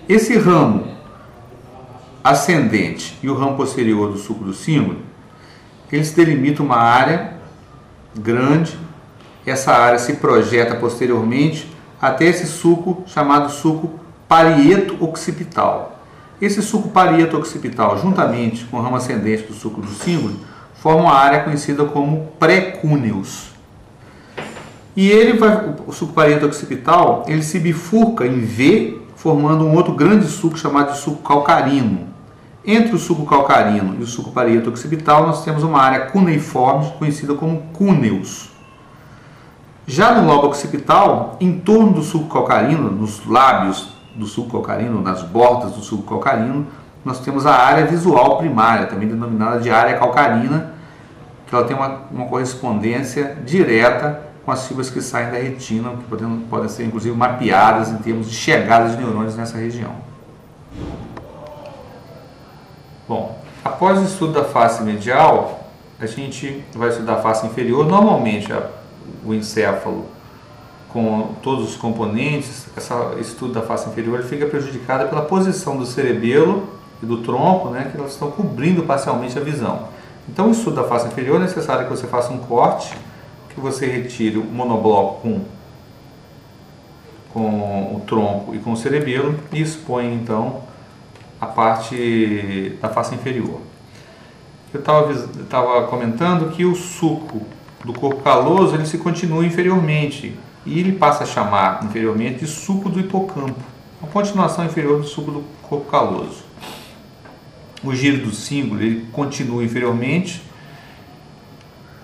Esse ramo ascendente e o ramo posterior do suco do símbolo, eles delimitam uma área grande. Essa área se projeta posteriormente até esse suco chamado suco parieto-occipital. Esse suco parieto-occipital, juntamente com o ramo ascendente do suco do símbolo, formam a área conhecida como pré-cúneus. E o suco parieto-occipital, ele se bifurca em V, formando um outro grande suco chamado de suco calcarino. Entre o suco calcarino e o suco parieto-occipital, nós temos uma área cuneiforme conhecida como cúneus. Já no lobo occipital, em torno do suco calcarino, nos lábios do suco calcarino, nas bordas do suco calcarino, nós temos a área visual primária, também denominada de área calcarina, que ela tem uma correspondência direta com as fibras que saem da retina, que podem ser inclusive mapeadas em termos de chegadas de neurônios nessa região. Bom, após o estudo da face medial, a gente vai estudar a face inferior. Normalmente o encéfalo, com todos os componentes, esse estudo da face inferior ele fica prejudicado pela posição do cerebelo e do tronco, né, que elas estão cobrindo parcialmente a visão. Então, o estudo da face inferior é necessário que você faça um corte, que você retire o monobloco com o tronco e com o cerebelo e expõe então a parte da face inferior. Eu estava comentando que o suco do corpo caloso ele se continua inferiormente e ele passa a chamar inferiormente de suco do hipocampo, a continuação inferior do suco do corpo caloso. O giro do símbolo ele continua inferiormente,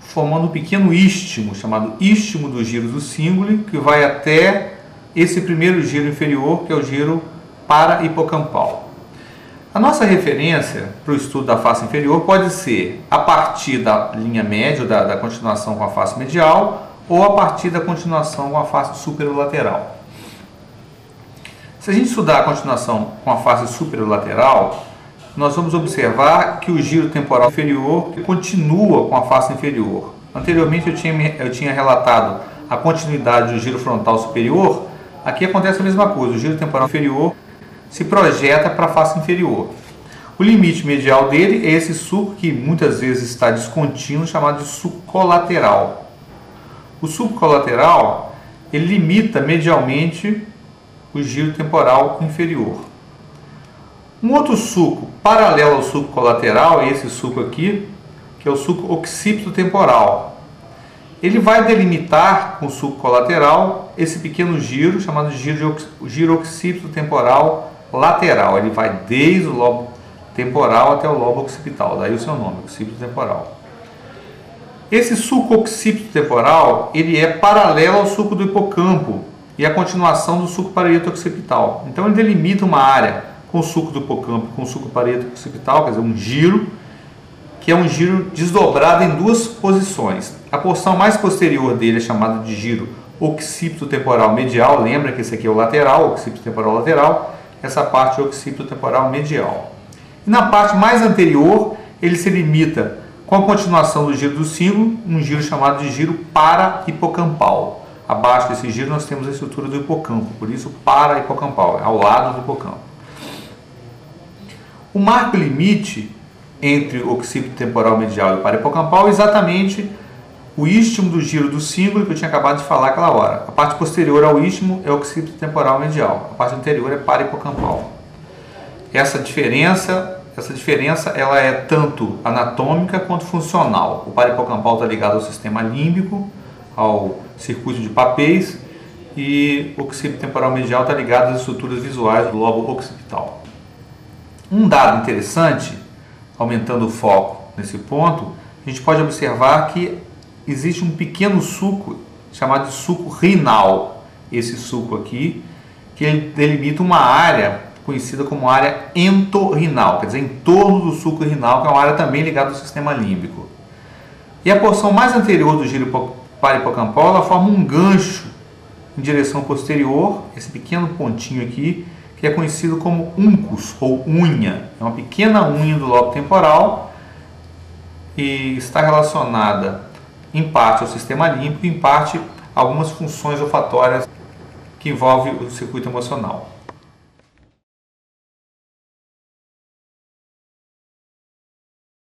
formando um pequeno istmo, chamado istmo do giro do símbolo, que vai até esse primeiro giro inferior, que é o giro para-hipocampal. A nossa referência para o estudo da face inferior pode ser a partir da linha média, da continuação com a face medial, ou a partir da continuação com a face superolateral. Se a gente estudar a continuação com a face superolateral, nós vamos observar que o giro temporal inferior continua com a face inferior. Anteriormente eu tinha relatado a continuidade do giro frontal superior. Aqui acontece a mesma coisa, o giro temporal inferior se projeta para a face inferior. O limite medial dele é esse suco que muitas vezes está descontínuo, chamado de suco colateral. O suco colateral ele limita medialmente o giro temporal inferior. Um outro suco paralelo ao suco colateral é esse suco aqui, que é o suco occipito temporal. Ele vai delimitar com o suco colateral esse pequeno giro, chamado de giro occipito temporal lateral. Ele vai desde o lobo temporal até o lobo occipital, daí o seu nome, occipito temporal. Esse suco occipito temporal, ele é paralelo ao suco do hipocampo e a continuação do suco parieto-occipital. Então ele delimita uma área com o suco do hipocampo, com o suco parieto-occipital, quer dizer, um giro, que é um giro desdobrado em duas posições. A porção mais posterior dele é chamada de giro occipito temporal medial, lembra que esse aqui é o lateral, occipito temporal lateral, essa parte é o occipito temporal medial. E na parte mais anterior, ele se limita com a continuação do giro do símbolo, um giro chamado de giro para-hipocampal. Abaixo desse giro nós temos a estrutura do hipocampo, por isso para-hipocampal, ao lado do hipocampo. O marco limite entre o occipito temporal medial e o para-hipocampal é exatamente o istmo do giro do símbolo que eu tinha acabado de falar aquela hora. A parte posterior ao istmo é o occipito temporal medial, a parte anterior é para-hipocampal. Essa diferença ela é tanto anatômica quanto funcional. O para-hipocampal está ligado ao sistema límbico, ao circuito de papéis, e o occipito temporal medial está ligado às estruturas visuais do lobo occipital. Um dado interessante, aumentando o foco nesse ponto, a gente pode observar que existe um pequeno suco chamado de suco renal. Esse suco aqui, que ele delimita uma área conhecida como área entorrinal, quer dizer, em torno do suco renal, que é uma área também ligada ao sistema límbico. E a porção mais anterior do giro para-hipocampal, ela forma um gancho em direção posterior, esse pequeno pontinho aqui, que é conhecido como uncus ou unha. É uma pequena unha do lobo temporal e está relacionada em parte ao sistema límbico e em parte a algumas funções olfatórias que envolvem o circuito emocional.